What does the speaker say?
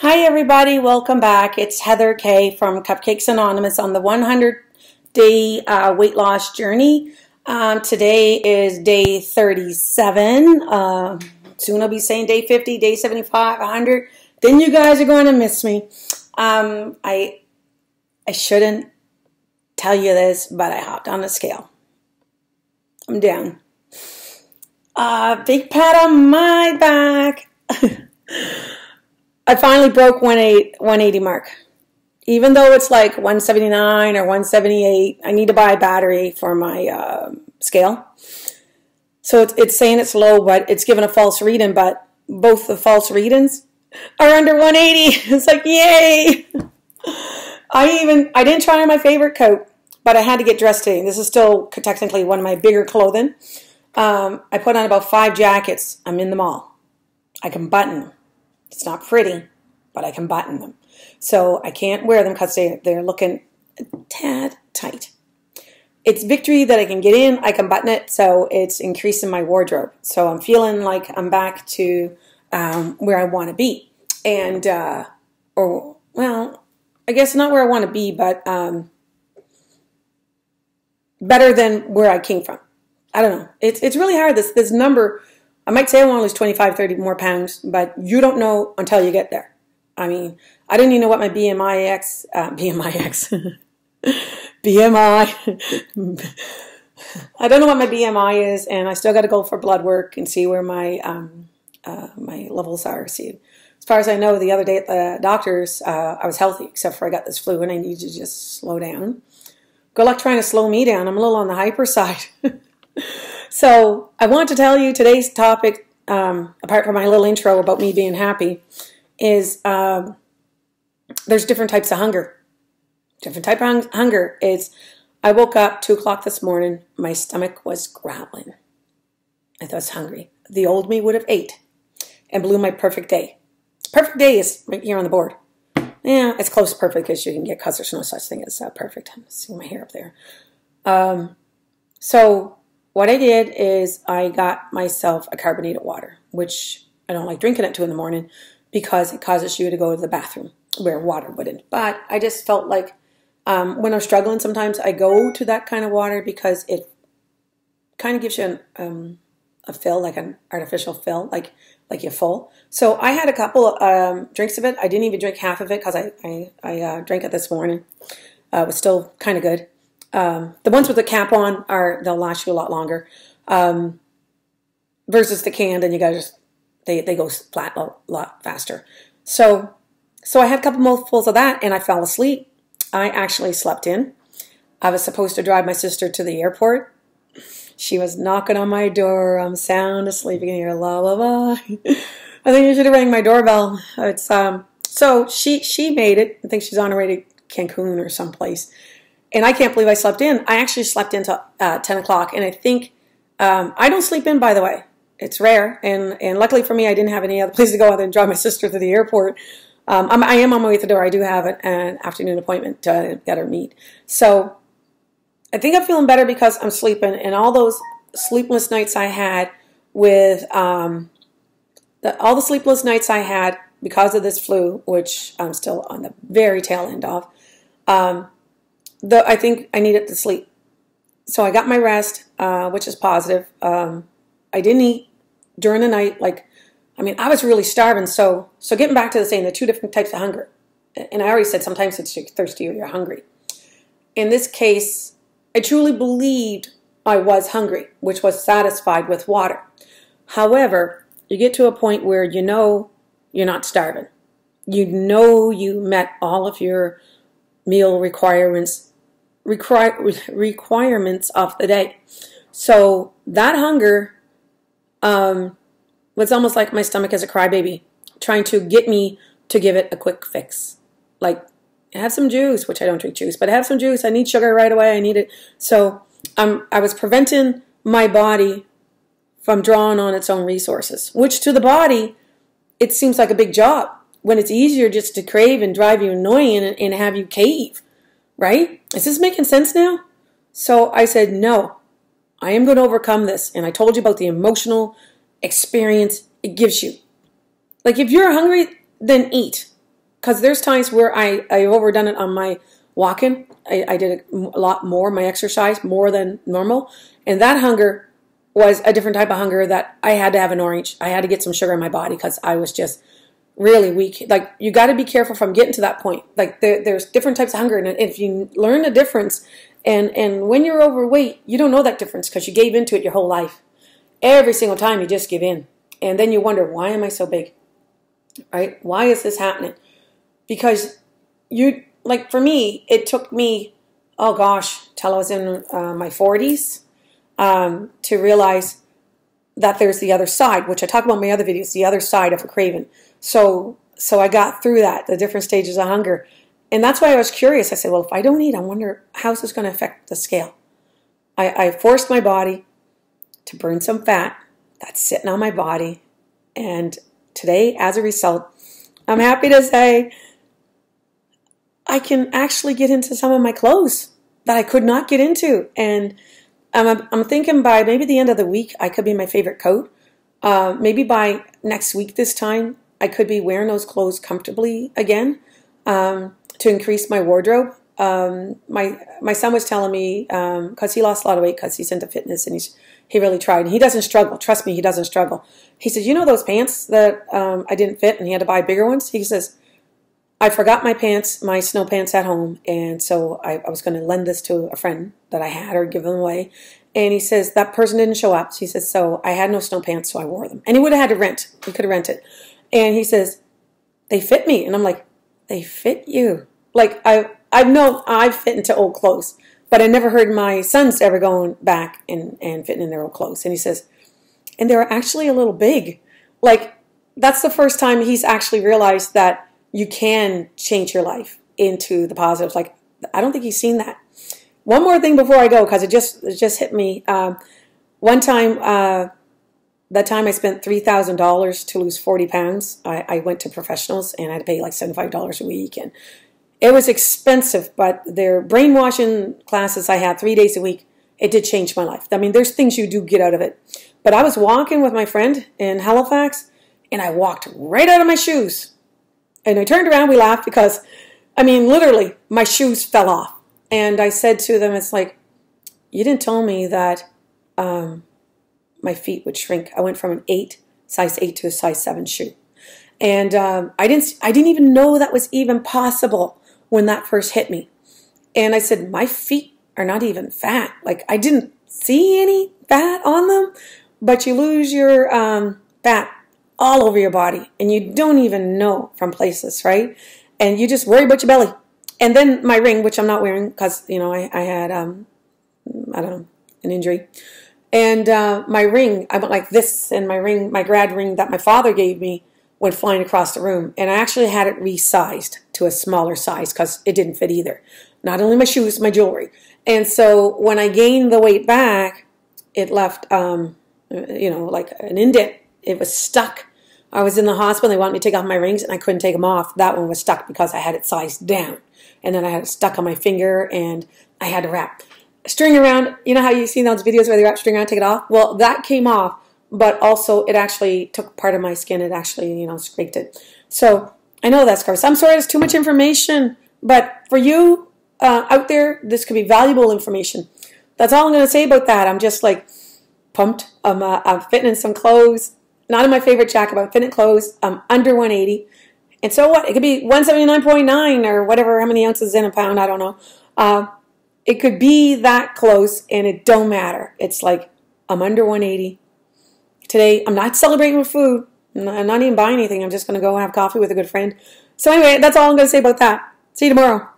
Hi everybody, welcome back. It's Heather K from Cupcakes Anonymous on the 100-day weight loss journey. Today is day 37. Soon I'll be saying day 50, day 75, 100. Then you guys are going to miss me. I shouldn't tell you this, but I hopped on the scale. I'm down. Big pat on my back. I finally broke 180 mark. Even though it's like 179 or 178, I need to buy a battery for my scale. So it's saying it's low, but it's given a false reading, but both the false readings are under 180. It's like, yay! I didn't try on my favorite coat, but I had to get dressed today. This is still technically one of my bigger clothing. I put on about 5 jackets. I'm in the mall. I can button them. It's not pretty, but I can button them. So I can't wear them because they're looking a tad tight. It's victory that I can get in. I can button it, so it's increasing my wardrobe. So I'm feeling like I'm back to where I want to be. And, well, I guess not where I want to be, but better than where I came from. I don't know. It's really hard. This number, I might say I want to lose 25, 30 more pounds, but you don't know until you get there. I mean, I don't even know what my BMI, I don't know what my BMI is, and I still got to go for blood work and see where my my levels are. See, as far as I know, the other day at the doctor's, I was healthy, except for I got this flu, and I need to just slow down. Good luck trying to slow me down. I'm a little on the hyper side. So I want to tell you today's topic, apart from my little intro about me being happy, is there's different types of hunger. Different type of hunger is, I woke up 2 o'clock this morning, my stomach was growling. I thought I was hungry. The old me would have ate and blew my perfect day. Perfect day is right here on the board. Yeah, it's close to perfect because you can get, because there's no such thing as perfect. I'm seeing my hair up there. So what I did is I got myself a carbonated water, which I don't like drinking at 2 in the morning because it causes you to go to the bathroom where water wouldn't. But I just felt like when I'm struggling, sometimes I go to that kind of water because it kind of gives you a fill, like an artificial fill, like you're full. So I had a couple drinks of it. I didn't even drink half of it because I drank it this morning. It was still kind of good. The ones with the cap on they'll last you a lot longer, versus the canned, and you guys they go flat a lot faster. So I had a couple mouthfuls of that, and I fell asleep. I actually slept in. I was supposed to drive my sister to the airport. She was knocking on my door. I'm sound asleep. You can hear la la la. I think you should have rang my doorbell. It's so she made it. I think she's on her way to Cancun or someplace. And I can't believe I slept in. I actually slept until 10 o'clock. And I think, I don't sleep in, by the way. It's rare. And luckily for me, I didn't have any other place to go other than drive my sister to the airport. I am on my way to the door. I do have an afternoon appointment to get her meet. So I think I'm feeling better because I'm sleeping. And all those sleepless nights I had with, all the sleepless nights I had because of this flu, which I'm still on the very tail end of, I think I needed to sleep. So I got my rest, which is positive. I didn't eat during the night. I was really starving. So getting back to the saying, the 2 different types of hunger. And I already said sometimes it's you're thirsty or you're hungry. In this case, I truly believed I was hungry, which was satisfied with water. However, you get to a point where you know you're not starving. You know you met all of your meal requirements of the day. So that hunger was almost like my stomach as a crybaby, trying to get me to give it a quick fix. Like, have some juice, which I don't drink juice, but have some juice. I need sugar right away. I need it. So I was preventing my body from drawing on its own resources, which to the body, it seems like a big job when it's easier just to crave and drive you annoying and have you cave. Right? Is this making sense now? So I said, no, I am going to overcome this. And I told you about the emotional experience it gives you. Like if you're hungry, then eat. because there's times where I've overdone it on my walking. I did a lot more, my exercise, more than normal. And that hunger was a different type of hunger that I had to have an orange. I had to get some sugar in my body because I was just really weak. Like, you got to be careful from getting to that point. Like, there's different types of hunger. And if you learn the difference, and when you're overweight, you don't know that difference because you gave into it your whole life. Every single time you just give in. And then you wonder, why am I so big? Right? Why is this happening? Because like for me, it took me, oh gosh, till I was in my 40s to realize that there's the other side, which I talk about in my other videos, the other side of a craving. So I got through that, the different stages of hunger. And that's why I was curious. I said, well, if I don't eat, I wonder how's this going to affect the scale. I forced my body to burn some fat that's sitting on my body. And today, as a result, I'm happy to say I can actually get into some of my clothes that I could not get into. And I'm thinking by maybe the end of the week, I could be my favorite coat. Maybe by next week this time, I could be wearing those clothes comfortably again to increase my wardrobe. My son was telling me, because he lost a lot of weight because he's into fitness and he really tried. And he doesn't struggle. Trust me, he doesn't struggle. He said, you know those pants that I didn't fit and he had to buy bigger ones? He says, I forgot my pants, my snow pants at home, and so I was going to lend this to a friend that I had or give them away. And he says, that person didn't show up. So he says, so I had no snow pants, so I wore them. And he would have had to rent. He could have rented. And he says, they fit me. And I'm like, they fit you? Like, I've known I've fit into old clothes, but I never heard my sons ever going back and fitting in their old clothes. And he says, and they were actually a little big. Like, that's the first time he's actually realized that you can change your life into the positives. Like, I don't think he's seen that. One more thing before I go, because it just hit me. One time, that time I spent $3,000 to lose 40 pounds. I went to professionals and I had to pay like $75 a week. And it was expensive, but their brainwashing classes I had 3 days a week, it did change my life. I mean, there's things you do get out of it. But I was walking with my friend in Halifax, and I walked right out of my shoes. And I turned around, we laughed because, I mean, literally, my shoes fell off. And I said to them, it's like, you didn't tell me that my feet would shrink. I went from an size 8 to a size 7 shoe. And I didn't even know that was even possible when that first hit me. And I said, my feet are not even fat. Like, I didn't see any fat on them, but you lose your fat all over your body, and you don't even know from places, right? And you just worry about your belly. And then my ring, which I'm not wearing because, you know, I had, I don't know, an injury. And my ring, I went like this, and my ring, my grad ring that my father gave me went flying across the room. And I actually had it resized to a smaller size because it didn't fit either. Not only my shoes, my jewelry. And so when I gained the weight back, it left, you know, like an indent. It was stuck. I was in the hospital. They wanted me to take off my rings, and I couldn't take them off. That one was stuck because I had it sized down. And then I had it stuck on my finger, and I had to wrap string around. You know how you've seen those videos where they wrap string around, take it off? Well, that came off, but also it actually took part of my skin. It actually, you know, scraped it. So I know that's gross. I'm sorry, it's too much information. But for you out there, this could be valuable information. That's all I'm going to say about that. I'm just like pumped. I'm fitting in some clothes. Not in my favorite jacket, but I'm fitting clothes. I'm under 180. And so what? It could be 179.9 or whatever, how many ounces in a pound, I don't know. It could be that close, and it don't matter. It's like I'm under 180. Today, I'm not celebrating with food. I'm not even buying anything. I'm just going to go have coffee with a good friend. So anyway, that's all I'm going to say about that. See you tomorrow.